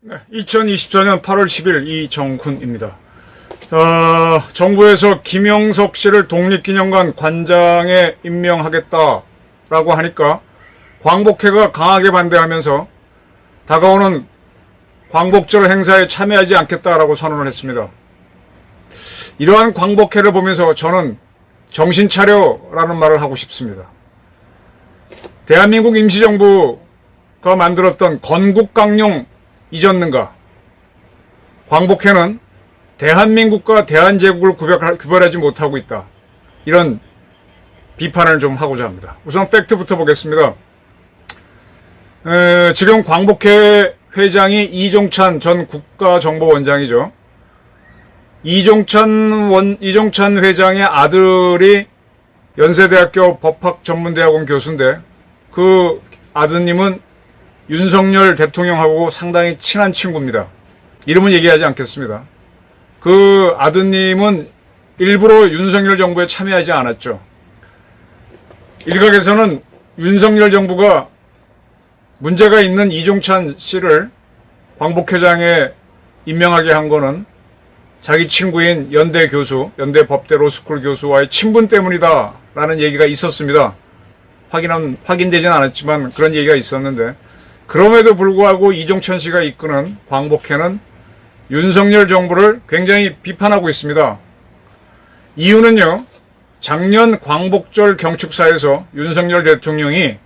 네, 2024년 8월 10일 이정훈입니다. 정부에서 김영석 씨를 독립기념관 관장에 임명하겠다라고 하니까 광복회가 강하게 반대하면서 다가오는 광복절 행사에 참여하지 않겠다라고 선언을 했습니다. 이러한 광복회를 보면서 저는 정신 차려라는 말을 하고 싶습니다. 대한민국 임시정부가 만들었던 건국강령 잊었는가? 광복회는 대한민국과 대한제국을 구별하지 못하고 있다. 이런 비판을 좀 하고자 합니다. 우선 팩트부터 보겠습니다. 지금 광복회 회장이 이종찬 전 국가정보원장이죠. 이종찬 회장의 아들이 연세대학교 법학전문대학원 교수인데 그 아드님은 윤석열 대통령하고 상당히 친한 친구입니다. 이름은 얘기하지 않겠습니다. 그 아드님은 일부러 윤석열 정부에 참여하지 않았죠. 일각에서는 윤석열 정부가 문제가 있는 이종찬 씨를 광복회장에 임명하게 한 거는 자기 친구인 연대 교수, 연대 법대 로스쿨 교수와의 친분 때문이다 라는 얘기가 있었습니다. 확인되진 않았지만 그런 얘기가 있었는데, 그럼에도 불구하고 이종찬 씨가 이끄는 광복회는 윤석열 정부를 굉장히 비판하고 있습니다. 이유는요, 작년 광복절 경축사에서 윤석열 대통령이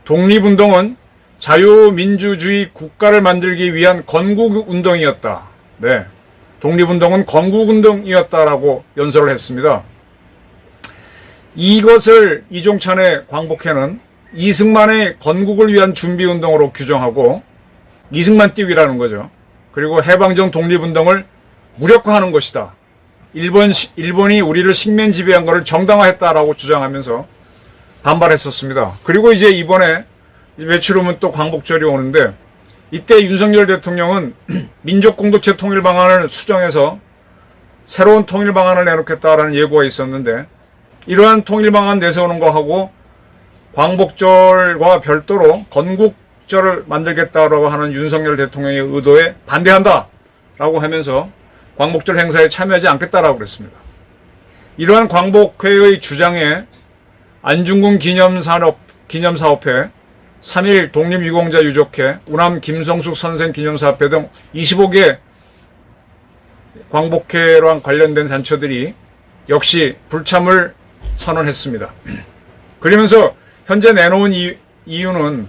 독립운동은 자유민주주의 국가를 만들기 위한 건국운동이었다. 네, 독립운동은 건국운동이었다라고 연설을 했습니다. 이것을 이종찬의 광복회는 이승만의 건국을 위한 준비운동으로 규정하고 이승만 띄기라는 거죠. 그리고 해방전 독립운동을 무력화하는 것이다. 일본이 우리를 식민 지배한 것을 정당화했다라고 주장하면서 반발했었습니다. 그리고 이제 이번에 며칠 후면 또 광복절이 오는데, 이때 윤석열 대통령은 민족공동체 통일 방안을 수정해서 새로운 통일 방안을 내놓겠다라는 예고가 있었는데, 이러한 통일 방안 내세우는 거하고 광복절과 별도로 건국절을 만들겠다라고 하는 윤석열 대통령의 의도에 반대한다라고 하면서 광복절 행사에 참여하지 않겠다라고 그랬습니다. 이러한 광복회의 주장에 안중근 기념사업회, 3.1 독립유공자 유족회, 우남 김성숙 선생 기념사업회 등 25개 광복회랑 관련된 단체들이 역시 불참을 선언했습니다. 그러면서 현재 내놓은 이유는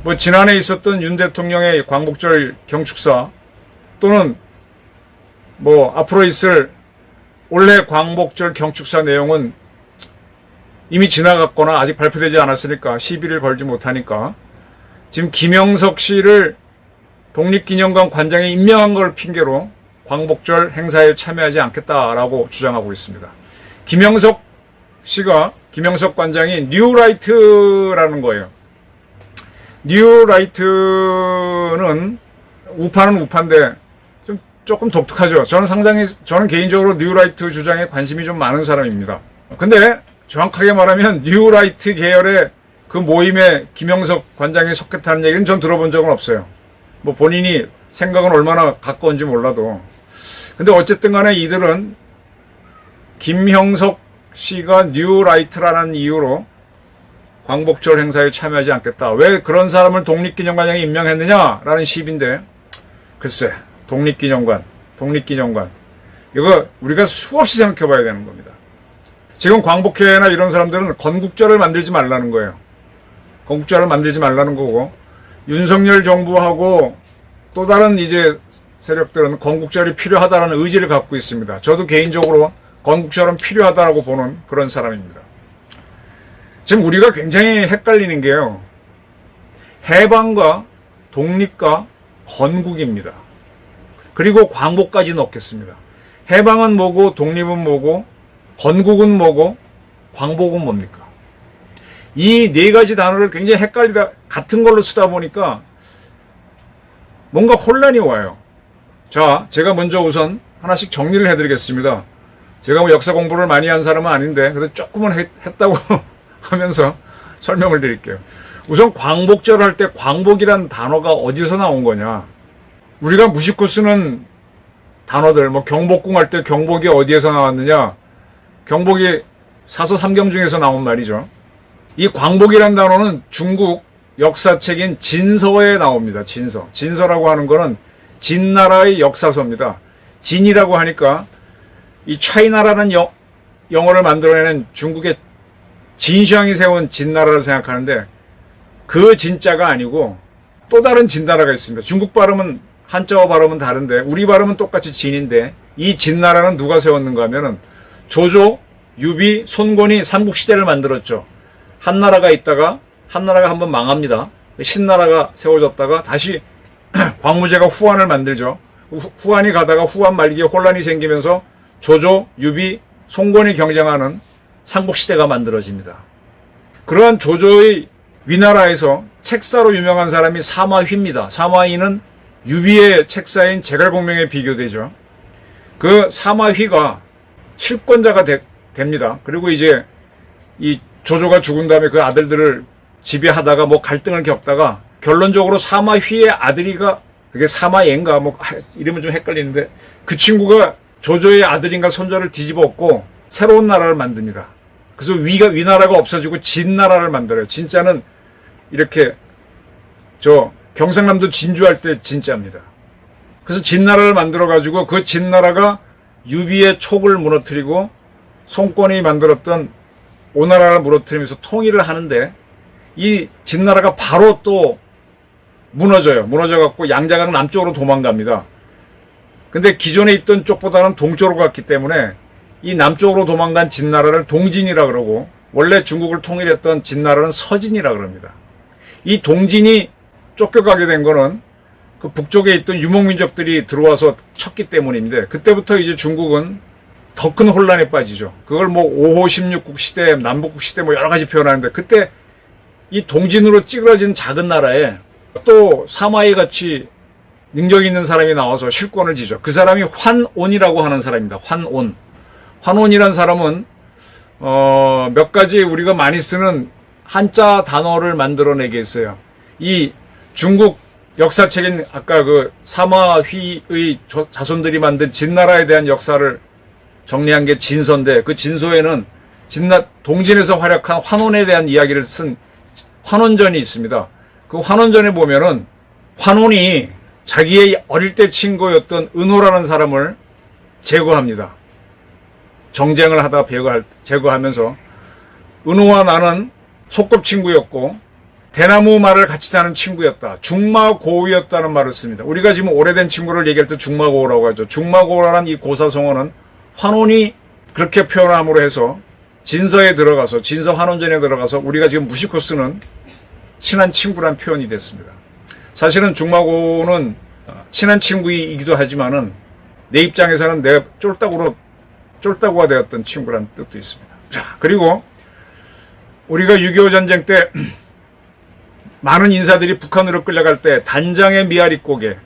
뭐 지난해 있었던 윤 대통령의 광복절 경축사 또는 뭐 앞으로 있을 올해 광복절 경축사 내용은 이미 지나갔거나 아직 발표되지 않았으니까 시비를 걸지 못하니까 지금 김영석 씨를 독립기념관 관장에 임명한 걸 핑계로 광복절 행사에 참여하지 않겠다라고 주장하고 있습니다. 김영석 관장이 뉴라이트라는 거예요. 뉴라이트는 우파는 우파인데 조금 독특하죠. 저는 개인적으로 뉴라이트 주장에 관심이 좀 많은 사람입니다. 근데 정확하게 말하면 뉴라이트 계열의 그 모임에 김영석 관장이 속했다는 얘기는 전 들어본 적은 없어요. 뭐 본인이 생각은 얼마나 가까운지 몰라도. 근데 어쨌든 간에 이들은 김형석 씨가 뉴라이트라는 이유로 광복절 행사에 참여하지 않겠다. 왜 그런 사람을 독립기념관장에 임명했느냐라는 시비인데, 글쎄, 독립기념관. 이거 우리가 수없이 생각해 봐야 되는 겁니다. 지금 광복회나 이런 사람들은 건국절을 만들지 말라는 거예요. 건국절을 만들지 말라는 거고, 윤석열 정부하고 또 다른 이제 세력들은 건국절이 필요하다는 의지를 갖고 있습니다. 저도 개인적으로 건국절은 필요하다고 보는 그런 사람입니다. 지금 우리가 굉장히 헷갈리는 게요, 해방과 독립과 건국입니다. 그리고 광복까지 넣겠습니다. 해방은 뭐고, 독립은 뭐고, 건국은 뭐고, 광복은 뭡니까? 이 네 가지 단어를 굉장히 같은 걸로 쓰다 보니까 뭔가 혼란이 와요. 자, 제가 먼저 우선 하나씩 정리를 해드리겠습니다. 제가 뭐 역사 공부를 많이 한 사람은 아닌데 그래도 조금은 했다고 하면서 설명을 드릴게요. 우선 광복절 할 때 광복이란 단어가 어디서 나온 거냐. 우리가 무심코 쓰는 단어들, 뭐 경복궁 할 때 경복이 어디에서 나왔느냐. 경복이 사서 삼경 중에서 나온 말이죠. 이 광복이란 단어는 중국 역사책인 진서에 나옵니다. 진서. 진서라고 하는 거는 진나라의 역사서입니다. 진이라고 하니까 이 차이나라는 영어를 만들어내는 중국의 진시황이 세운 진나라를 생각하는데 그 진자가 아니고 또 다른 진나라가 있습니다. 중국 발음은 한자어 발음은 다른데 우리 발음은 똑같이 진인데 이 진나라는 누가 세웠는가 하면은 조조, 유비, 손권이 삼국시대를 만들었죠. 한나라가 있다가 한나라가 한번 망합니다. 신나라가 세워졌다가 다시 광무제가 후한을 만들죠. 후한이 가다가 후한 말기에 혼란이 생기면서 조조, 유비, 손권이 경쟁하는 삼국시대가 만들어집니다. 그러한 조조의 위나라에서 책사로 유명한 사람이 사마휘입니다. 사마휘는 유비의 책사인 제갈공명에 비교되죠. 그 사마휘가 실권자가 됩니다. 그리고 이제 이 조조가 죽은 다음에 그 아들들을 지배하다가 뭐 갈등을 겪다가 결론적으로 사마휘의 아들이가 그게 사마예인가 뭐 이름은 좀 헷갈리는데 그 친구가 조조의 아들인가 손자를 뒤집어 엎고 새로운 나라를 만듭니다. 그래서 위나라가 없어지고 진나라를 만들어요. 진짜는 이렇게 저 경상남도 진주할 때 진짜입니다. 그래서 진나라를 만들어 가지고 그 진나라가 유비의 촉을 무너뜨리고 손권이 만들었던 오나라를 무너뜨리면서 통일을 하는데 이 진나라가 바로 또 무너져요. 무너져갖고 양자강 남쪽으로 도망갑니다. 근데 기존에 있던 쪽보다는 동쪽으로 갔기 때문에 이 남쪽으로 도망간 진나라를 동진이라 그러고 원래 중국을 통일했던 진나라는 서진이라 그럽니다. 이 동진이 쫓겨가게 된 거는 그 북쪽에 있던 유목민족들이 들어와서 쳤기 때문인데 그때부터 이제 중국은 더 큰 혼란에 빠지죠. 그걸 뭐 5호 16국 시대, 남북국 시대 뭐 여러 가지 표현하는데 그때 이 동진으로 찌그러진 작은 나라에 또 사마이 같이 능력 있는 사람이 나와서 실권을 지죠. 그 사람이 환온이라고 하는 사람입니다. 환온. 환온이란 사람은 몇 가지 우리가 많이 쓰는 한자 단어를 만들어내게 했어요. 이 중국 역사책인 아까 그 사마휘의 자손들이 만든 진나라에 대한 역사를 정리한 게 진서인데 그 진서에는 동진에서 활약한 환온에 대한 이야기를 쓴 환온전이 있습니다. 그 환온전에 보면은 환온이 자기의 어릴 때 친구였던 은호라는 사람을 제거합니다. 정쟁을 하다가 제거하면서 은호와 나는 소꿉친구였고 대나무 말을 같이 사는 친구였다. 중마고우였다는 말을 씁니다. 우리가 지금 오래된 친구를 얘기할 때 중마고우라고 하죠. 중마고우라는 이 고사성어는 환온이 그렇게 표현함으로 해서 진서에 들어가서 진서 환온전에 들어가서 우리가 지금 무심코 쓰는 친한 친구란 표현이 됐습니다. 사실은 중마고우는 친한 친구이기도 하지만은 내 입장에서는 내가 쫄따구가 되었던 친구란 뜻도 있습니다. 자, 그리고 우리가 6.25 전쟁 때 많은 인사들이 북한으로 끌려갈 때 단장의 미아리고개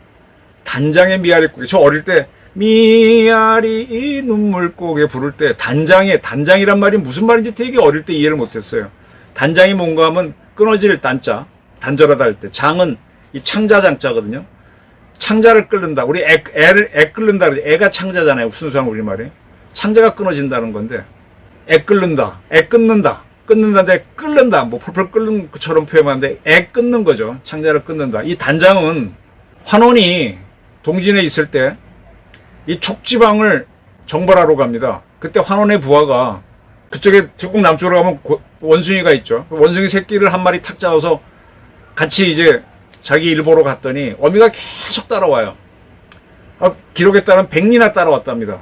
저 어릴 때 미아리 눈물고개 부를 때 단장이란 말이 무슨 말인지 되게 어릴 때 이해를 못했어요. 단장이 뭔가 하면 끊어질 단자, 단절하다 할 때 장은 이 창자장자거든요. 창자를 끓는다. 우리 애 끓는다. 애가 창자잖아요. 순수한 우리말이. 창자가 끊어진다는 건데 애 끓는다. 애 끊는다. 끊는다인데 끓는다. 뭐 펄펄 끓는 것처럼 표현하는데 애 끊는 거죠. 창자를 끊는다. 이 단장은 환원이 동진에 있을 때 이 촉지방을 정벌하러 갑니다. 그때 환원의 부하가 그쪽에 중국 남쪽으로 가면 원숭이가 있죠. 원숭이 새끼를 한 마리 탁 잡아서 같이 이제 자기 일 보러 갔더니 어미가 계속 따라와요. 기록에 따르면 100리나 따라왔답니다.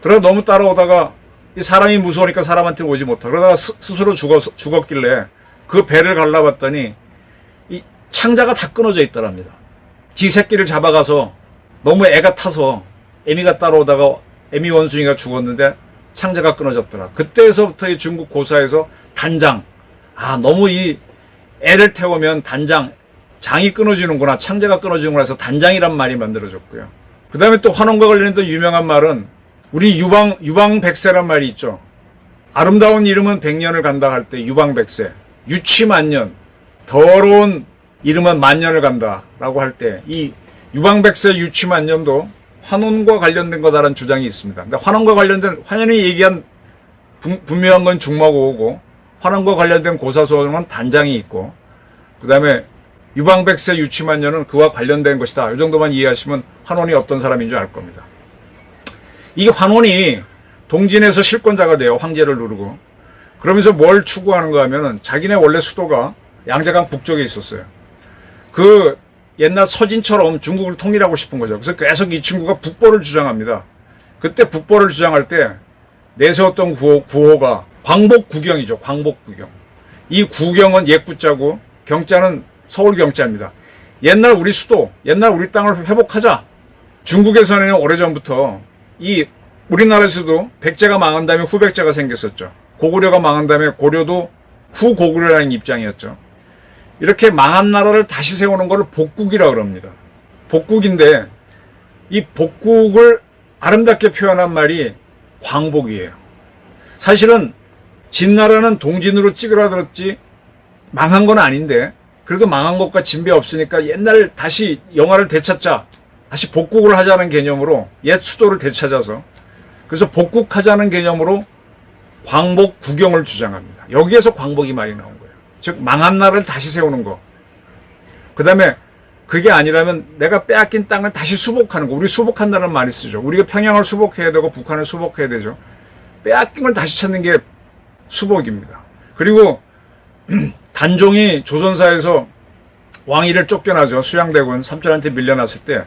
그러다 너무 따라오다가 이 사람이 무서우니까 사람한테 오지 못하고 그러다가 스스로 죽었길래 그 배를 갈라봤더니 이 창자가 다 끊어져 있더랍니다. 지 새끼를 잡아가서 너무 애가 타서 애미가 따라오다가 애미 원숭이가 죽었는데 창자가 끊어졌더라. 그때서부터 이 중국 고사에서 단장, 너무 이 애를 태우면 장이 끊어지는구나, 창자가 끊어지는구나 해서 단장이란 말이 만들어졌고요. 그 다음에 또 환원과 관련된 유명한 말은 우리 유방백세란 말이 있죠. 아름다운 이름은 100년을 간다 할 때 유방백세, 유치만년, 더러운 이름은 만년을 간다라고 할 때 이 유방백세 유치만년도 환원과 관련된 거다라는 주장이 있습니다. 근데 환원과 관련된 환연이 얘기한 분명한 건 중마고우고 환원과 관련된 고사소는 단장이 있고 그 다음에 유방백세 유치만년은 그와 관련된 것이다. 이 정도만 이해하시면 환원이 어떤 사람인 줄 알 겁니다. 이 환원이 동진에서 실권자가 돼요. 황제를 누르고. 그러면서 뭘 추구하는가 하면은 자기네 원래 수도가 양재강 북쪽에 있었어요. 그 옛날 서진처럼 중국을 통일하고 싶은 거죠. 그래서 계속 이 친구가 북보를 주장합니다. 그때 북보를 주장할 때 내세웠던 구호가 광복구경이죠. 광복구경. 이 구경은 옛구자고 경자는 서울경자입니다. 옛날 우리 수도, 옛날 우리 땅을 회복하자. 중국에서는 오래전부터 이 우리나라에서도 백제가 망한 다음에 후백제가 생겼었죠. 고구려가 망한 다음에 고려도 후고구려라는 입장이었죠. 이렇게 망한 나라를 다시 세우는 것을 복국이라고 그럽니다. 복국인데 이 복국을 아름답게 표현한 말이 광복이에요. 사실은 진나라는 동진으로 찌그러들었지 망한 건 아닌데 그래도 망한 것과 진배 없으니까 옛날 다시 영화를 되찾자. 다시 복국을 하자는 개념으로 옛 수도를 되찾아서 그래서 복국하자는 개념으로 광복 구경을 주장합니다. 여기에서 광복이 많이 나온 거예요. 즉 망한 나라를 다시 세우는 거. 그 다음에 그게 아니라면 내가 빼앗긴 땅을 다시 수복하는 거. 우리 수복한다는 말이 쓰죠. 우리가 평양을 수복해야 되고 북한을 수복해야 되죠. 빼앗긴 걸 다시 찾는 게 수복입니다. 그리고 단종이 조선사에서 왕위를 쫓겨나죠. 수양대군 삼촌한테 밀려났을 때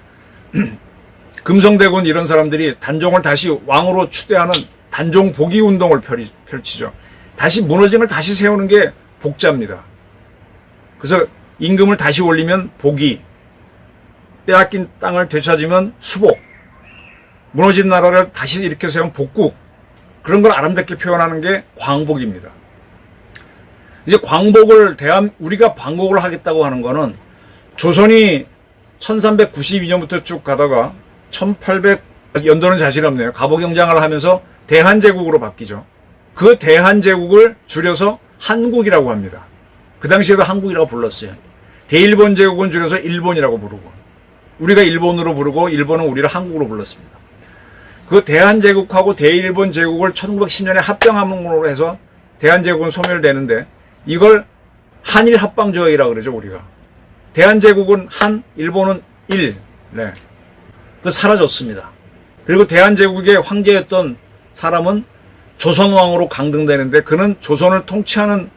금성대군 이런 사람들이 단종을 다시 왕으로 추대하는 단종 복위 운동을 펼치죠. 다시 무너진 걸 다시 세우는 게 복자입니다. 그래서 임금을 다시 올리면 복위, 빼앗긴 땅을 되찾으면 수복, 무너진 나라를 다시 일으켜 세우면 복국, 그런 걸 아름답게 표현하는 게 광복입니다. 이제 광복을 우리가 광복을 하겠다고 하는 거는 조선이 1392년부터 쭉 가다가 1800 연도는 자신 없네요. 갑오경장을 하면서 대한제국으로 바뀌죠. 그 대한제국을 줄여서 한국이라고 합니다. 그 당시에도 한국이라고 불렀어요. 대일본 제국은 줄여서 일본이라고 부르고 우리가 일본으로 부르고 일본은 우리를 한국으로 불렀습니다. 그 대한제국하고 대일본 제국을 1910년에 합병함으로 해서 대한제국은 소멸되는데 이걸 한일합방조약이라고 그러죠. 우리가. 대한제국은 한, 일본은 일. 네. 그 사라졌습니다. 그리고 대한제국의 황제였던 사람은 조선왕으로 강등되는데 그는 조선을 통치하는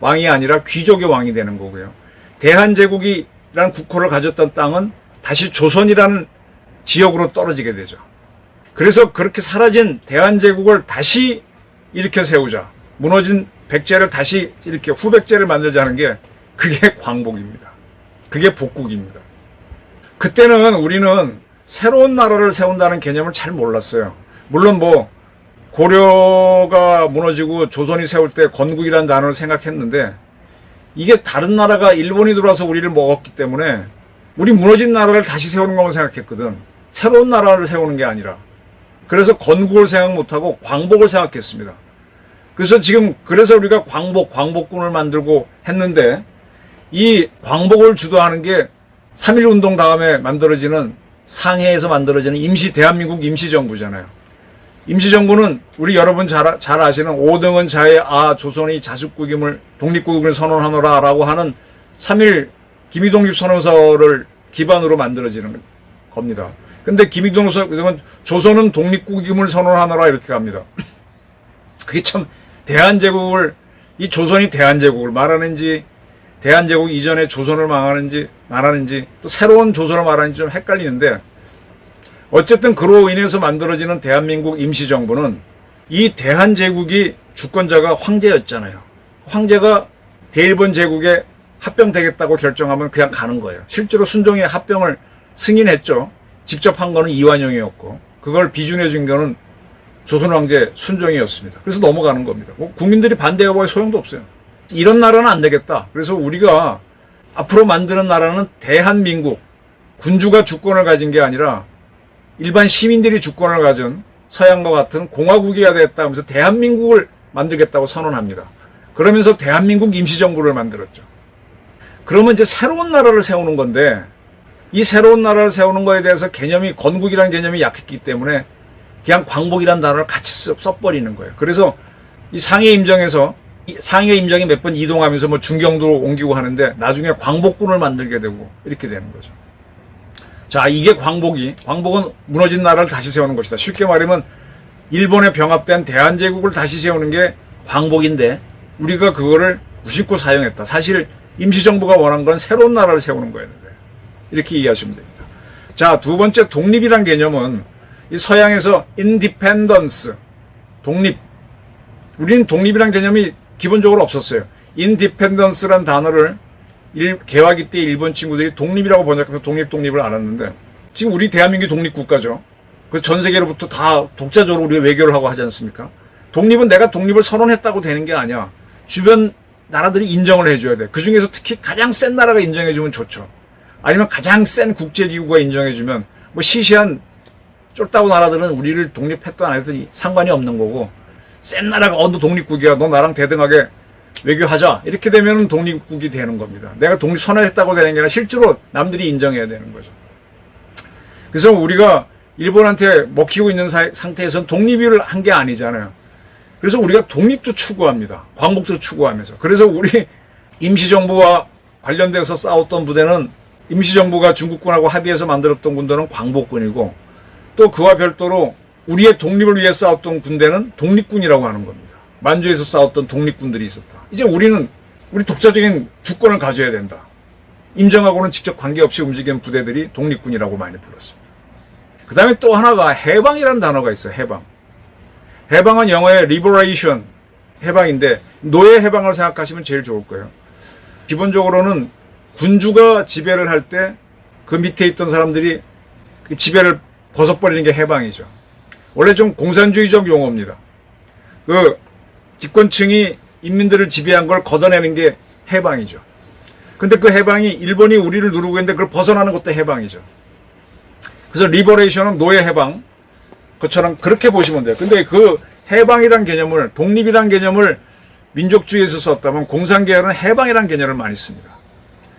왕이 아니라 귀족의 왕이 되는 거고요. 대한제국이라는 국호를 가졌던 땅은 다시 조선이라는 지역으로 떨어지게 되죠. 그래서 그렇게 사라진 대한제국을 다시 일으켜 세우자. 무너진 백제를 다시 이렇게 후백제를 만들자는 게 그게 광복입니다. 그게 복국입니다. 그때는 우리는 새로운 나라를 세운다는 개념을 잘 몰랐어요. 물론 뭐 고려가 무너지고 조선이 세울 때 건국이라는 단어를 생각했는데 이게 다른 나라가 일본이 들어와서 우리를 먹었기 때문에 우리 무너진 나라를 다시 세우는 것만 생각했거든. 새로운 나라를 세우는 게 아니라. 그래서 건국을 생각 못하고 광복을 생각했습니다. 그래서 우리가 광복군을 만들고 했는데 이 광복을 주도하는 게 3.1운동 다음에 만들어지는 상해에서 만들어지는 대한민국 임시정부잖아요. 임시정부는 우리 여러분 잘 아시는 5등은 자의 조선이 자주국임을 독립국임을 선언하노라 라고 하는 3.1 기미독립선언서를 기반으로 만들어지는 겁니다. 근데 기미독립선언은 조선은 독립국임을 선언하노라 이렇게 갑니다. 그게 참 대한제국을 이 조선이 대한제국을 말하는지 대한제국 이전에 조선을 말하는지 또 새로운 조선을 말하는지 좀 헷갈리는데 어쨌든 그로 인해서 만들어지는 대한민국 임시정부는 이 대한제국이 주권자가 황제였잖아요. 황제가 대일본 제국에 합병되겠다고 결정하면 그냥 가는 거예요. 실제로 순종의 합병을 승인했죠. 직접 한 거는 이완용이었고 그걸 비준해 준 거는 조선 황제 순종이었습니다. 그래서 넘어가는 겁니다. 국민들이 반대해봐야 소용도 없어요. 이런 나라는 안 되겠다. 그래서 우리가 앞으로 만드는 나라는 대한민국, 군주가 주권을 가진 게 아니라 일반 시민들이 주권을 가진 서양과 같은 공화국이어야 되겠다 하면서 대한민국을 만들겠다고 선언합니다. 그러면서 대한민국 임시정부를 만들었죠. 그러면 이제 새로운 나라를 세우는 건데 이 새로운 나라를 세우는 거에 대해서 건국이라는 개념이 약했기 때문에 그냥 광복이라는 단어를 같이 써버리는 거예요. 그래서 이 상해 임정이 몇 번 이동하면서 뭐 중경도로 옮기고 하는데 나중에 광복군을 만들게 되고 이렇게 되는 거죠. 자, 이게 광복은 무너진 나라를 다시 세우는 것이다. 쉽게 말하면 일본에 병합된 대한제국을 다시 세우는 게 광복인데 우리가 그거를 무심코 사용했다. 사실 임시정부가 원한 건 새로운 나라를 세우는 거였는데 이렇게 이해하시면 됩니다. 자, 두 번째 독립이란 개념은 이 서양에서 independence, 독립. 우리는 독립이란 개념이 기본적으로 없었어요. independence란 단어를 개화기 때 일본 친구들이 독립이라고 번역하면서 독립을 알았는데 지금 우리 대한민국이 독립국가죠. 그 전 세계로부터 다 독자적으로 우리가 외교를 하고 하지 않습니까? 독립은 내가 독립을 선언했다고 되는 게 아니야. 주변 나라들이 인정을 해줘야 돼. 그 중에서 특히 가장 센 나라가 인정해주면 좋죠. 아니면 가장 센 국제기구가 인정해주면 뭐 시시한 쫄따구 나라들은 우리를 독립했던 안 했더니 상관이 없는 거고 센 나라가 너 독립국이야. 너 나랑 대등하게 외교하자. 이렇게 되면 독립국이 되는 겁니다. 내가 독립 선언했다고 되는 게 아니라 실제로 남들이 인정해야 되는 거죠. 그래서 우리가 일본한테 먹히고 있는 상태에서는 독립을 한 게 아니잖아요. 그래서 우리가 독립도 추구합니다. 광복도 추구하면서. 그래서 우리 임시정부와 관련돼서 싸웠던 부대는 임시정부가 중국군하고 합의해서 만들었던 군대는 광복군이고 또 그와 별도로 우리의 독립을 위해 싸웠던 군대는 독립군이라고 하는 겁니다. 만주에서 싸웠던 독립군들이 있었다. 이제 우리 독자적인 주권을 가져야 된다. 임정하고는 직접 관계없이 움직이는 부대들이 독립군이라고 많이 불렀습니다. 그 다음에 또 하나가 해방이라는 단어가 있어요. 해방은 영어의 liberation, 해방인데 노예 해방을 생각하시면 제일 좋을 거예요. 기본적으로는 군주가 지배를 할 때 그 밑에 있던 사람들이 그 지배를 벗어버리는 게 해방이죠. 원래 좀 공산주의적 용어입니다. 그 집권층이 인민들을 지배한 걸 걷어내는 게 해방이죠. 근데 그 해방이 일본이 우리를 누르고 있는데 그걸 벗어나는 것도 해방이죠. 그래서 리버레이션은 노예 해방, 그처럼 그렇게 보시면 돼요. 근데 그 해방이란 개념을, 독립이란 개념을 민족주의에서 썼다면 공산계열은 해방이란 개념을 많이 씁니다.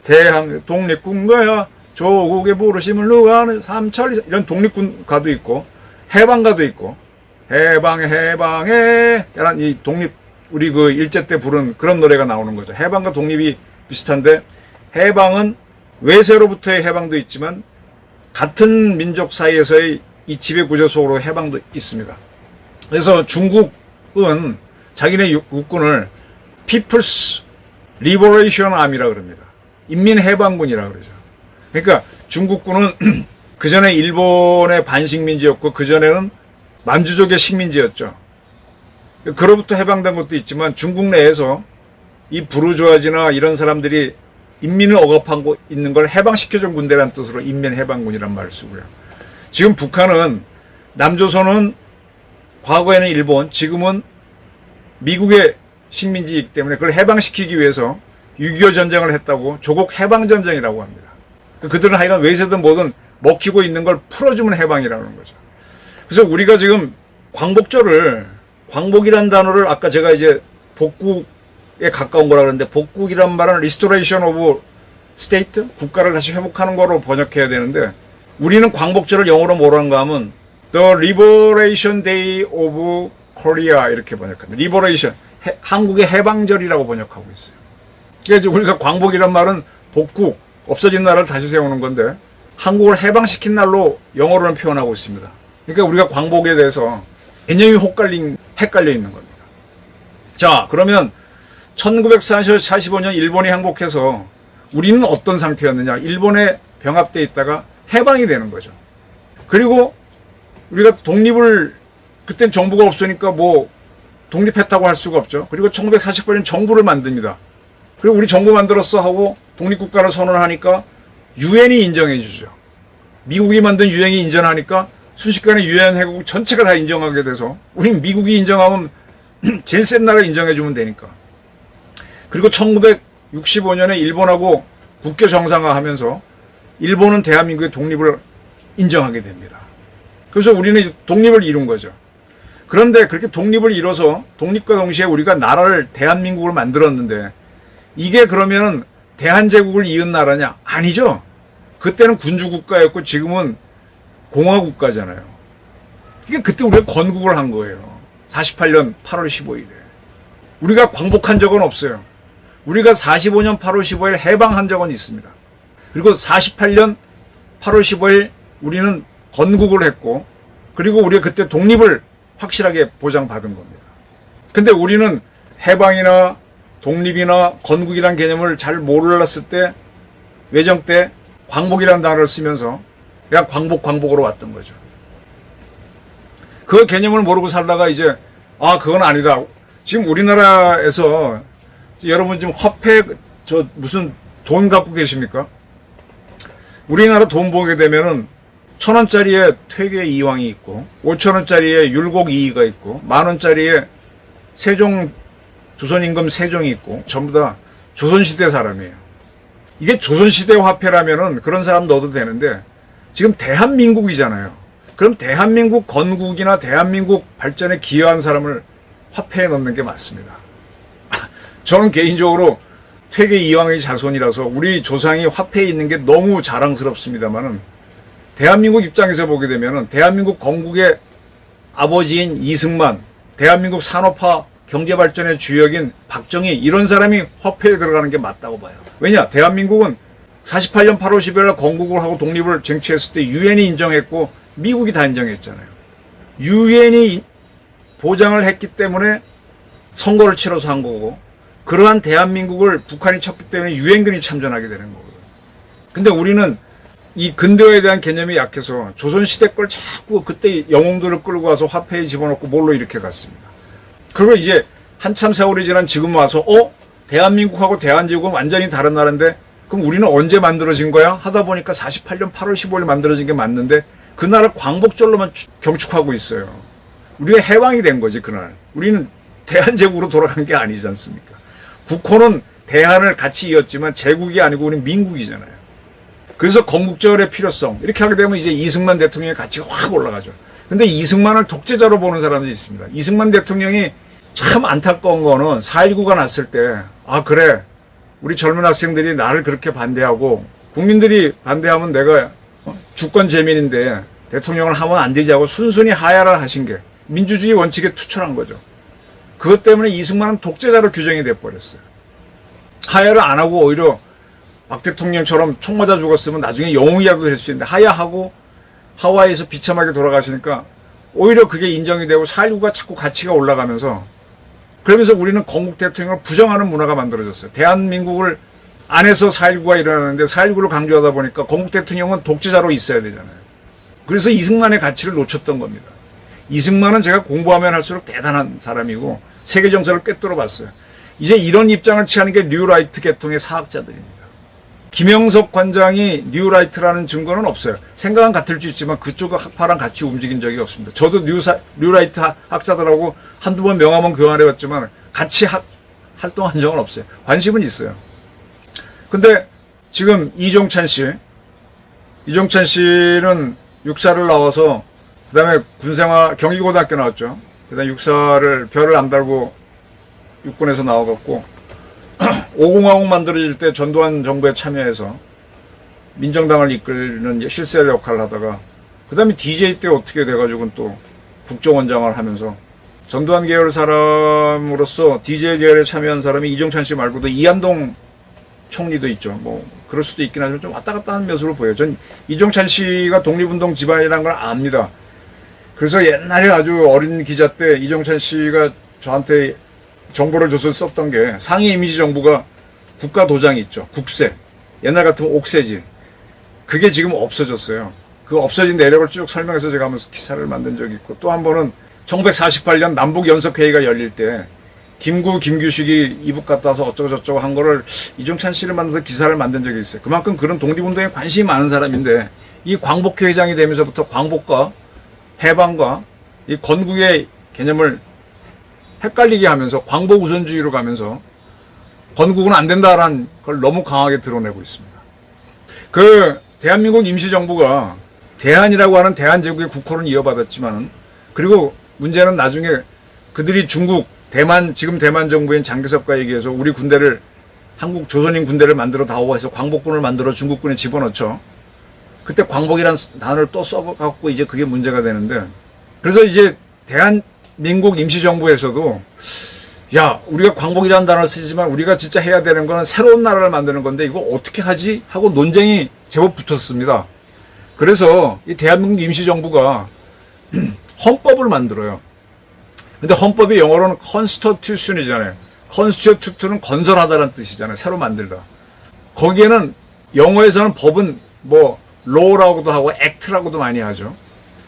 대항 독립군가야 조국의 부르심을 누가 하는 삼천리, 이런 독립군가도 있고 해방가도 있고 해방해 이런 이 독립, 우리 그 일제 때 부른 그런 노래가 나오는 거죠. 해방과 독립이 비슷한데 해방은 외세로부터의 해방도 있지만 같은 민족 사이에서의 이 지배구조 속으로 해방도 있습니다. 그래서 중국은 자기네 육군을 People's Liberation Army라고 그럽니다. 인민해방군이라고 그러죠. 그러니까 중국군은 그전에 일본의 반식민지였고 그전에는 만주족의 식민지였죠. 그로부터 해방된 것도 있지만 중국 내에서 이 부르주아지나 이런 사람들이 인민을 억압하고 있는 걸 해방시켜준 군대라는 뜻으로 인민해방군이란 말을 쓰고요. 지금 북한은 남조선은 과거에는 일본, 지금은 미국의 식민지이기 때문에 그걸 해방시키기 위해서 6.25 전쟁을 했다고 조국 해방전쟁이라고 합니다. 그들은 하여간 외세든 뭐든 먹히고 있는 걸 풀어주면 해방이라는 거죠. 그래서 우리가 지금 광복이란 단어를 아까 제가 이제 복국에 가까운 거라 그러는데 복국이란 말은 Restoration of State, 국가를 다시 회복하는 거로 번역해야 되는데 우리는 광복절을 영어로 뭐라는가 하면 The Liberation Day of Korea 이렇게 번역합니다. Liberation, 한국의 해방절이라고 번역하고 있어요. 그러니까 우리가 광복이란 말은 복국, 없어진 나라를 다시 세우는 건데 한국을 해방시킨 날로 영어로는 표현하고 있습니다. 그러니까 우리가 광복에 대해서 개념이 헷갈려 있는 겁니다. 자, 그러면 1945년 일본이 항복해서 우리는 어떤 상태였느냐? 일본에 병합돼 있다가 해방이 되는 거죠. 그리고 우리가 독립을, 그땐 정부가 없으니까 뭐 독립했다고 할 수가 없죠. 그리고 1948년 정부를 만듭니다. 그리고 우리 정부 만들었어 하고 독립국가를 선언하니까 유엔이 인정해 주죠. 미국이 만든 유엔이 인정하니까 순식간에 유엔 회국 전체가 다 인정하게 돼서 우린 미국이 인정하면 제일 센 나라 인정해 주면 되니까. 그리고 1965년에 일본하고 국교 정상화하면서 일본은 대한민국의 독립을 인정하게 됩니다. 그래서 우리는 이제 독립을 이룬 거죠. 그런데 그렇게 독립을 이뤄서 독립과 동시에 우리가 나라를 대한민국을 만들었는데 이게 그러면은 대한제국을 이은 나라냐? 아니죠. 그때는 군주국가였고 지금은 공화국가잖아요. 이게 그때 우리가 건국을 한 거예요. 48년 8월 15일에. 우리가 광복한 적은 없어요. 우리가 45년 8월 15일 해방한 적은 있습니다. 그리고 48년 8월 15일 우리는 건국을 했고 그리고 우리가 그때 독립을 확실하게 보장받은 겁니다. 근데 우리는 해방이나 독립이나 건국이라는 개념을 잘 몰랐을 때 외정 때 광복이라는 단어를 쓰면서 그냥 광복으로 왔던 거죠. 그 개념을 모르고 살다가 이제 그건 아니다. 지금 우리나라에서 여러분 지금 화폐 무슨 돈 갖고 계십니까? 우리나라 돈 보게 되면은 1,000원짜리에 퇴계 이황이 있고 5,000원짜리에 율곡 이의가 있고 10,000원짜리에 조선임금 세종이 있고 전부 다 조선시대 사람이에요. 이게 조선시대 화폐라면은 그런 사람 넣어도 되는데 지금 대한민국이잖아요. 그럼 대한민국 건국이나 대한민국 발전에 기여한 사람을 화폐에 넣는 게 맞습니다. 저는 개인적으로 퇴계 이황의 자손이라서 우리 조상이 화폐에 있는 게 너무 자랑스럽습니다만은 대한민국 입장에서 보게 되면은 대한민국 건국의 아버지인 이승만, 대한민국 산업화 경제발전의 주역인 박정희 이런 사람이 화폐에 들어가는 게 맞다고 봐요. 왜냐? 대한민국은 48년 8월 10일 건국을 하고 독립을 쟁취했을 때 유엔이 인정했고 미국이 다 인정했잖아요. 유엔이 보장을 했기 때문에 선거를 치러서 한 거고 그러한 대한민국을 북한이 쳤기 때문에 유엔군이 참전하게 되는 거거든요. 근데 우리는 이 근대화에 대한 개념이 약해서 조선시대 걸 자꾸 그때 영웅들을 끌고 와서 화폐에 집어넣고 뭘로 이렇게 갔습니다. 그리고 이제 한참 세월이 지난 지금 와서 대한민국하고 대한제국은 완전히 다른 나라인데 그럼 우리는 언제 만들어진 거야? 하다 보니까 48년 8월 15일 만들어진 게 맞는데 그날을 광복절로만 경축하고 있어요. 우리가 해방이 된 거지 그날. 우리는 대한제국으로 돌아간 게 아니지 않습니까? 국호는 대한을 같이 이었지만 제국이 아니고 우리는 민국이잖아요. 그래서 건국절의 필요성 이렇게 하게 되면 이제 이승만 대통령의 가치가 확 올라가죠. 근데 이승만을 독재자로 보는 사람들이 있습니다. 이승만 대통령이 참 안타까운 거는 4.19가 났을 때 그래 우리 젊은 학생들이 나를 그렇게 반대하고 국민들이 반대하면 내가 주권 재민인데 대통령을 하면 안 되지 하고 순순히 하야를 하신 게 민주주의 원칙에 투철한 거죠. 그것 때문에 이승만은 독재자로 규정이 돼버렸어요. 하야를 안 하고 오히려 박 대통령처럼 총 맞아 죽었으면 나중에 영웅이라도 될 수 있는데 하야하고 하와이에서 비참하게 돌아가시니까 오히려 그게 인정이 되고 4.19가 자꾸 가치가 올라가면서 그러면서 우리는 건국 대통령을 부정하는 문화가 만들어졌어요. 대한민국을 안에서 4.19가 일어나는데 4.19를 강조하다 보니까 건국 대통령은 독재자로 있어야 되잖아요. 그래서 이승만의 가치를 놓쳤던 겁니다. 이승만은 제가 공부하면 할수록 대단한 사람이고 세계 정세를 꿰뚫어 봤어요. 이제 이런 입장을 취하는 게 뉴라이트 계통의 사학자들입니다. 김영석 관장이 뉴라이트라는 증거는 없어요. 생각은 같을 수 있지만 그쪽 학파랑 같이 움직인 적이 없습니다. 저도 뉴라이트 학자들하고 한두 번 명함은 교환해봤지만 같이 활동한 적은 없어요. 관심은 있어요. 근데 지금 이종찬 씨는 육사를 나와서 그 다음에 경기고등학교 나왔죠. 그 다음에 육사를 별을 안 달고 육군에서 나와갖고 5공화국 만들어질 때 전두환 정부에 참여해서 민정당을 이끌는 실세 역할을 하다가 그 다음에 DJ 때 어떻게 돼가지고 또 국정원장을 하면서 전두환 계열 사람으로서 DJ 계열에 참여한 사람이 이종찬 씨 말고도 이한동 총리도 있죠. 뭐 그럴 수도 있긴 하지만 좀 왔다 갔다 하는 모습을 보여요. 전 이종찬 씨가 독립운동 집안이라는 걸 압니다. 그래서 옛날에 아주 어린 기자 때 이종찬 씨가 저한테 정보를 줘서 썼던 게 상위 이미지 정부가 국가도장이 있죠. 국세. 옛날 같으면 옥세지. 그게 지금 없어졌어요. 그 없어진 내력을 쭉 설명해서 제가 하면서 기사를 만든 적이 있고 또 한 번은 1948년 남북연석회의가 열릴 때 김규식이 이북 갔다 와서 어쩌고저쩌고 한 거를 이종찬 씨를 만나서 기사를 만든 적이 있어요. 그만큼 그런 독립운동에 관심이 많은 사람인데 이 광복회 회장이 되면서부터 광복과 해방과 이 건국의 개념을 헷갈리게 하면서 광복 우선주의로 가면서 건국은 안 된다라는 걸 너무 강하게 드러내고 있습니다. 그 대한민국 임시정부가 대한이라고 하는 대한제국의 국호는 이어받았지만, 그리고 문제는 나중에 그들이 중국, 대만, 지금 대만 정부인 장개석과 얘기해서 우리 군대를, 한국 조선인 군대를 만들어 다오고 해서 광복군을 만들어 중국군에 집어넣죠. 그때 광복이라는 단어를 또 써갖고 이제 그게 문제가 되는데, 그래서 이제 대한민국 임시정부에서도 야, 우리가 광복이라는 단어를 쓰지만 우리가 진짜 해야 되는 건 새로운 나라를 만드는 건데 이거 어떻게 하지? 하고 논쟁이 제법 붙었습니다. 그래서 이 대한민국 임시정부가 헌법을 만들어요. 근데 헌법이 영어로는 constitution이잖아요. constitute는 건설하다라는 뜻이잖아요. 새로 만들다. 거기에는 영어에서는 법은 뭐 law라고도 하고 act라고도 많이 하죠.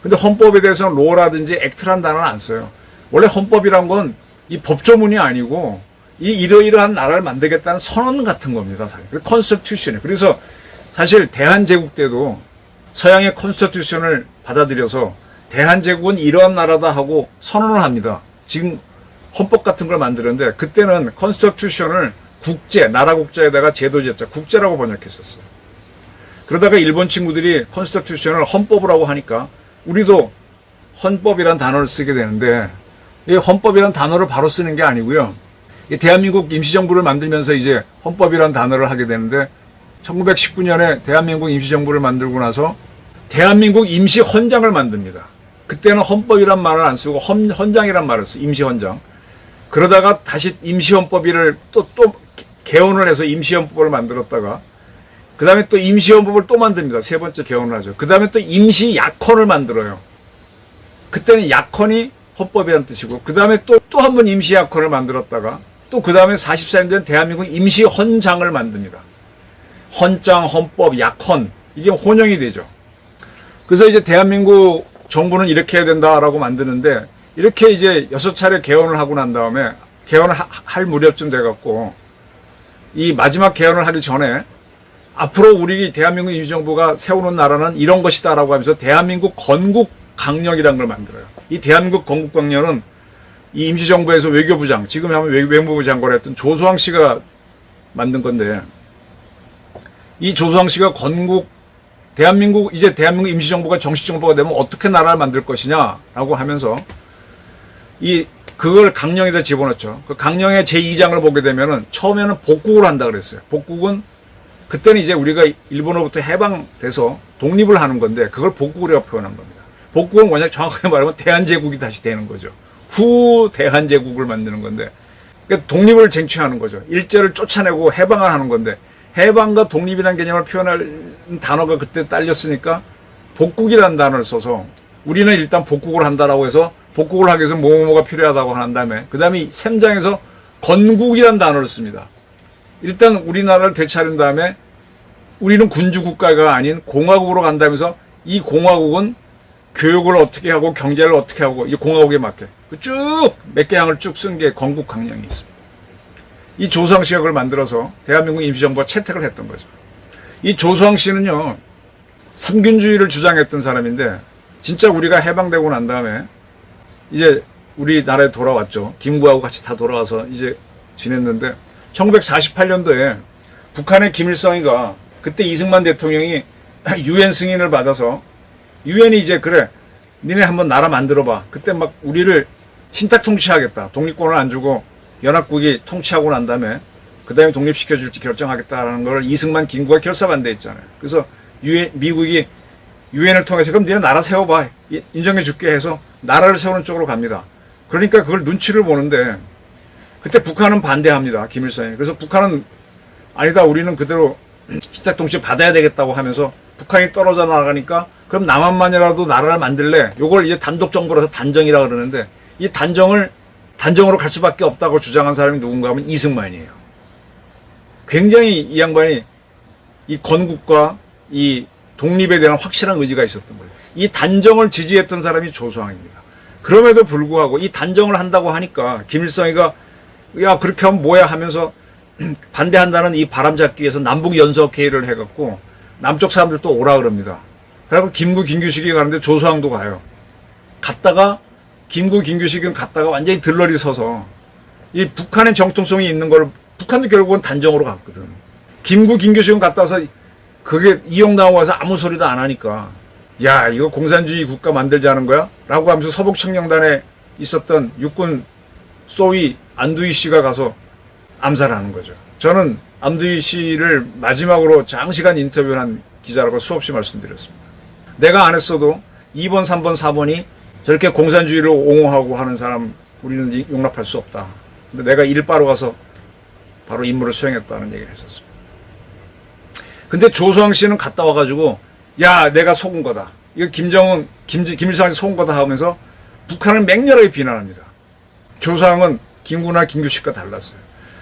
근데 헌법에 대해서는 law라든지 act라는 단어는 안 써요. 원래 헌법이란 건 이 법조문이 아니고 이 이러이러한 나라를 만들겠다는 선언 같은 겁니다. constitution이에요. 그래서 사실 대한제국 때도 서양의 constitution을 받아들여서 대한제국은 이러한 나라다 하고 선언을 합니다. 지금 헌법 같은 걸 만드는데 그때는 constitution을 국제, 나라 국자에다가 제도제자, 국제라고 번역했었어요. 그러다가 일본 친구들이 constitution을 헌법이라고 하니까 우리도 헌법이란 단어를 쓰게 되는데 이 헌법이란 단어를 바로 쓰는 게 아니고요. 이 대한민국 임시정부를 만들면서 이제 헌법이란 단어를 하게 되는데 1919년에 대한민국 임시정부를 만들고 나서 대한민국 임시헌장을 만듭니다. 그때는 헌법이란 말을 안 쓰고 헌장이란 말을 써요. 임시헌장. 그러다가 다시 임시헌법을 또 개헌을 해서 임시헌법을 만들었다가 그 다음에 또 임시헌법을 또 만듭니다. 세 번째 개헌을 하죠. 그 다음에 또 임시약헌을 만들어요. 그때는 약헌이 헌법이라는 뜻이고 그 다음에 또 한 번 임시약헌을 만들었다가 또 그 다음에 44년 된 대한민국 임시헌장을 만듭니다. 헌장, 헌법, 약헌 이게 혼용이 되죠. 그래서 이제 대한민국 정부는 이렇게 해야 된다라고 만드는데 이렇게 이제 6차례 개헌을 하고 난 다음에 개헌을 할 무렵쯤 돼갖고 이 마지막 개헌을 하기 전에 앞으로 우리 대한민국 임시정부가 세우는 나라는 이런 것이다라고 하면서 대한민국 건국강령이라는 걸 만들어요. 이 대한민국 건국강령은 이 임시정부에서 외교부장, 지금 하면 외무부 장관을 했던 조수왕 씨가 만든 건데 이 조수왕 씨가 이제 대한민국 임시정부가 정식 정부가 되면 어떻게 나라를 만들 것이냐라고 하면서 그걸 강령에다 집어넣죠. 그 강령의 제2장을 보게 되면은 처음에는 복국을 한다 그랬어요. 복국은 그때는 이제 우리가 일본으로부터 해방돼서 독립을 하는 건데 그걸 복국이라고 표현한 겁니다. 복국은 뭐냐 정확하게 말하면 대한제국이 다시 되는 거죠. 후 대한제국을 만드는 건데 그러니까 독립을 쟁취하는 거죠. 일제를 쫓아내고 해방을 하는 건데 해방과 독립이라는 개념을 표현할 단어가 그때 딸렸으니까 복국이라는 단어를 써서 우리는 일단 복국을 한다라고 해서 복국을 하기 위해서 뭐뭐가 필요하다고 한 다음에 그 다음에 3장에서 건국이라는 단어를 씁니다. 일단 우리나라를 되찾은 다음에 우리는 군주국가가 아닌 공화국으로 간다면서 이 공화국은 교육을 어떻게 하고 경제를 어떻게 하고 이 공화국에 맞게 쭉 몇 개 항을 쭉 쓴 게 건국강령이 있습니다. 이 조수왕 씨가 그걸 만들어서 대한민국 임시정부가 채택을 했던 거죠. 이 조수왕 씨는요 삼균주의를 주장했던 사람인데 진짜 우리가 해방되고 난 다음에 이제 우리나라에 돌아왔죠. 김구하고 같이 다 돌아와서 이제 지냈는데 1948년도에 북한의 김일성이가 그때 이승만 대통령이 유엔 승인을 받아서 유엔이 이제 그래 니네 한번 나라 만들어봐. 그때 막 우리를 신탁 통치하겠다. 독립권을 안 주고 연합국이 통치하고 난 다음에 그 다음에 독립시켜줄지 결정하겠다라는 걸 이승만 김구가 결사반대했잖아요. 그래서 미국이 유엔을 통해서 그럼 니네 나라 세워봐. 인정해줄게 해서 나라를 세우는 쪽으로 갑니다. 그러니까 그걸 눈치를 보는데 그때 북한은 반대합니다. 김일성이. 그래서 북한은 아니다. 우리는 그대로 신탁 통치 받아야 되겠다고 하면서 북한이 떨어져 나가니까 그럼 남한만이라도 나라를 만들래. 요걸 이제 단독 정부라서 단정이라 그러는데 이 단정으로 갈 수밖에 없다고 주장한 사람이 누군가 하면 이승만이에요. 굉장히 이 양반이 이 건국과 이 독립에 대한 확실한 의지가 있었던 거예요. 이 단정을 지지했던 사람이 조수왕입니다. 그럼에도 불구하고 이 단정을 한다고 하니까 김일성이가 야 그렇게 하면 뭐야 하면서 반대한다는 이 바람 잡기 위해서 남북 연석회의를 해갖고 남쪽 사람들 또 오라 그럽니다. 그래서 김구 김규식이 가는데 조수왕도 가요. 갔다가 김구 김규식은 갔다가 완전히 들러리 서서 이 북한의 정통성이 있는 걸 북한도 결국은 단정으로 갔거든. 김구 김규식은 갔다 와서 그게 이용 나오고 와서 아무 소리도 안 하니까 야, 이거 공산주의 국가 만들자는 거야? 라고 하면서 서북청령단에 있었던 육군 소위 안두희 씨가 가서 암살하는 거죠. 저는 안두희 씨를 마지막으로 장시간 인터뷰한 기자라고 수없이 말씀드렸습니다. 내가 안 했어도 2번, 3번, 4번이 저렇게 공산주의를 옹호하고 하는 사람 우리는 용납할 수 없다. 근데 내가 일바로 가서 바로 임무를 수행했다는 얘기를 했었습니다. 근데 조수왕 씨는 갔다 와가지고 야, 내가 속은 거다. 이거 김일성한테 속은 거다 하면서 북한을 맹렬하게 비난합니다. 조수왕은 김구나 김규식과 달랐어요.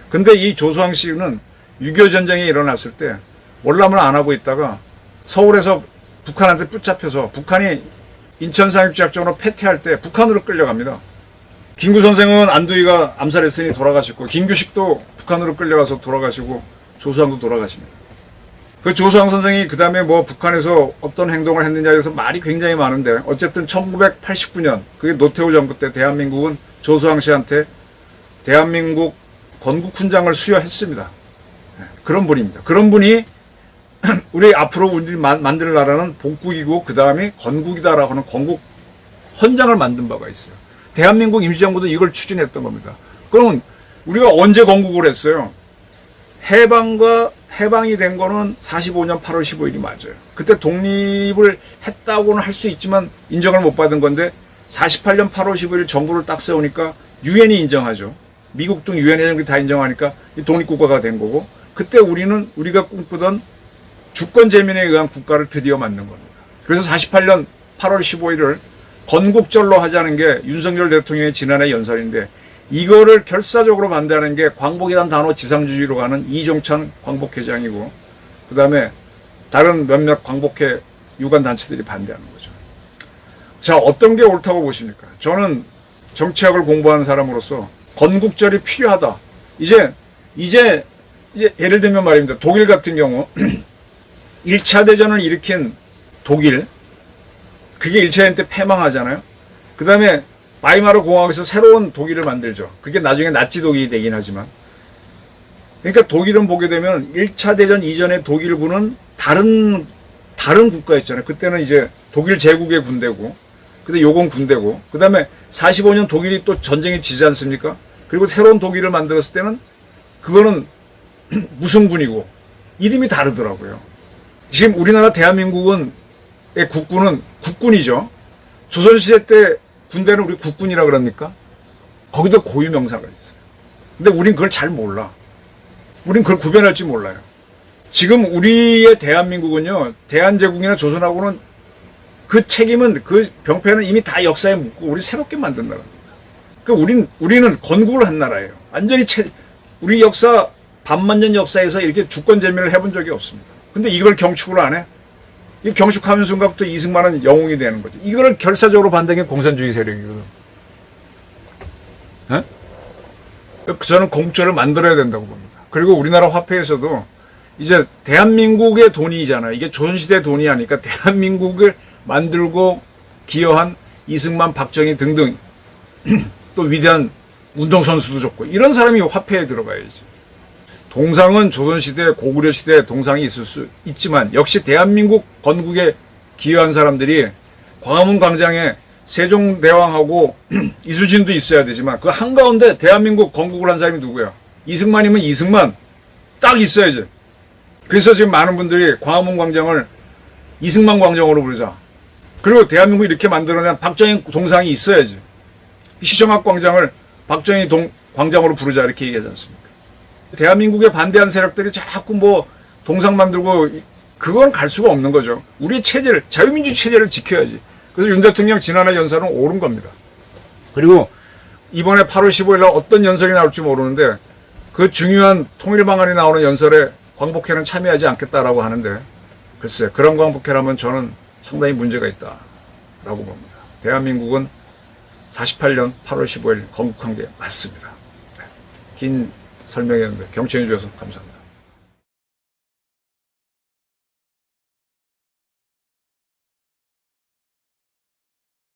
근데 이 조수왕 씨는 6.25 전쟁이 일어났을 때 월남을 안 하고 있다가 서울에서 북한한테 붙잡혀서 북한이 인천 상륙작전으로 패퇴할 때 북한으로 끌려갑니다. 김구 선생은 안두희가 암살했으니 돌아가셨고 김규식도 북한으로 끌려가서 돌아가시고 조수왕도 돌아가십니다. 그 조수왕 선생이 그 다음에 뭐 북한에서 어떤 행동을 했느냐에 대해서 말이 굉장히 많은데 어쨌든 1989년 그게 노태우 정부 때 대한민국은 조수왕 씨한테 대한민국 건국훈장을 수여했습니다. 그런 분입니다. 그런 분이 우리 앞으로 우리 만들 나라는 복국이고 그 다음에 건국이다라고 하는 건국 헌장을 만든 바가 있어요. 대한민국 임시정부도 이걸 추진했던 겁니다. 그러면 우리가 언제 건국을 했어요? 해방이 된 거는 45년 8월 15일이 맞아요. 그때 독립을 했다고는 할 수 있지만 인정을 못 받은 건데 48년 8월 15일 정부를 딱 세우니까 유엔이 인정하죠. 미국 등 유엔 회원국이 다 인정하니까 독립국가가 된 거고 그때 우리가 꿈꾸던 주권 재민에 의한 국가를 드디어 만든 겁니다. 그래서 48년 8월 15일을 건국절로 하자는 게 윤석열 대통령의 지난해 연설인데 이거를 결사적으로 반대하는 게 광복이라는 단어 지상주의로 가는 이종찬 광복회장이고 그 다음에 다른 몇몇 광복회 유관단체들이 반대하는 거죠. 자, 어떤 게 옳다고 보십니까? 저는 정치학을 공부하는 사람으로서 건국절이 필요하다. 이제 예를 들면 말입니다. 독일 같은 경우 1차 대전을 일으킨 독일, 그게 1차 대전 때 패망하잖아요. 그 다음에 바이마르 공화국에서 새로운 독일을 만들죠. 그게 나중에 나치 독일이 되긴 하지만. 그러니까 독일은 보게 되면 1차 대전 이전의 독일군은 다른 국가였잖아요. 그때는 이제 독일 제국의 군대고, 근데 요건 군대고, 그 다음에 45년 독일이 또 전쟁에 지지 않습니까? 그리고 새로운 독일을 만들었을 때는 그거는 무슨 군이고, 이름이 다르더라고요. 지금 우리나라 대한민국의 국군은 국군이죠. 조선시대 때 군대는 우리 국군이라 그럽니까? 거기도 고유 명사가 있어요. 근데 우린 그걸 잘 몰라. 우린 그걸 구별할 줄 몰라요. 지금 우리의 대한민국은요, 대한제국이나 조선하고는 그 책임은, 그 병폐는 이미 다 역사에 묻고 우리 새롭게 만든 나라입니다. 그러니까 우리는 건국을 한 나라예요. 완전히 우리 역사, 반만년 역사에서 이렇게 주권제민을 해본 적이 없습니다. 근데 이걸 경축을 안 해? 이 경축하는 순간부터 이승만은 영웅이 되는 거죠. 이거를 결사적으로 반대한 게 공산주의 세력이거든. 에? 저는 공국절을 만들어야 된다고 봅니다. 그리고 우리나라 화폐에서도 이제 대한민국의 돈이잖아요. 이게 조선시대 돈이 아니까 대한민국을 만들고 기여한 이승만, 박정희 등등 또 위대한 운동선수도 좋고 이런 사람이 화폐에 들어가야지. 동상은 조선시대, 고구려시대 동상이 있을 수 있지만 역시 대한민국 건국에 기여한 사람들이 광화문 광장에 세종대왕하고 이순신도 있어야 되지만 그 한가운데 대한민국 건국을 한 사람이 누구야? 이승만이면 이승만 딱 있어야지. 그래서 지금 많은 분들이 광화문 광장을 이승만 광장으로 부르자. 그리고 대한민국 이렇게 만들어낸 박정희 동상이 있어야지. 시정학 광장을 박정희 광장으로 부르자 이렇게 얘기하지 않습니까? 대한민국에 반대한 세력들이 자꾸 뭐 동상 만들고 그건 갈 수가 없는 거죠. 우리의 체제를, 자유민주 체제를 지켜야지. 그래서 윤 대통령 지난해 연설은 옳은 겁니다. 그리고 이번에 8월 15일 날 어떤 연설이 나올지 모르는데 그 중요한 통일 방안이 나오는 연설에 광복회는 참여하지 않겠다라고 하는데 글쎄 그런 광복회라면 저는 상당히 문제가 있다라고 봅니다. 대한민국은 48년 8월 15일 건국한 게 맞습니다. 긴 설명이었는데 경청해 주셔서 감사합니다.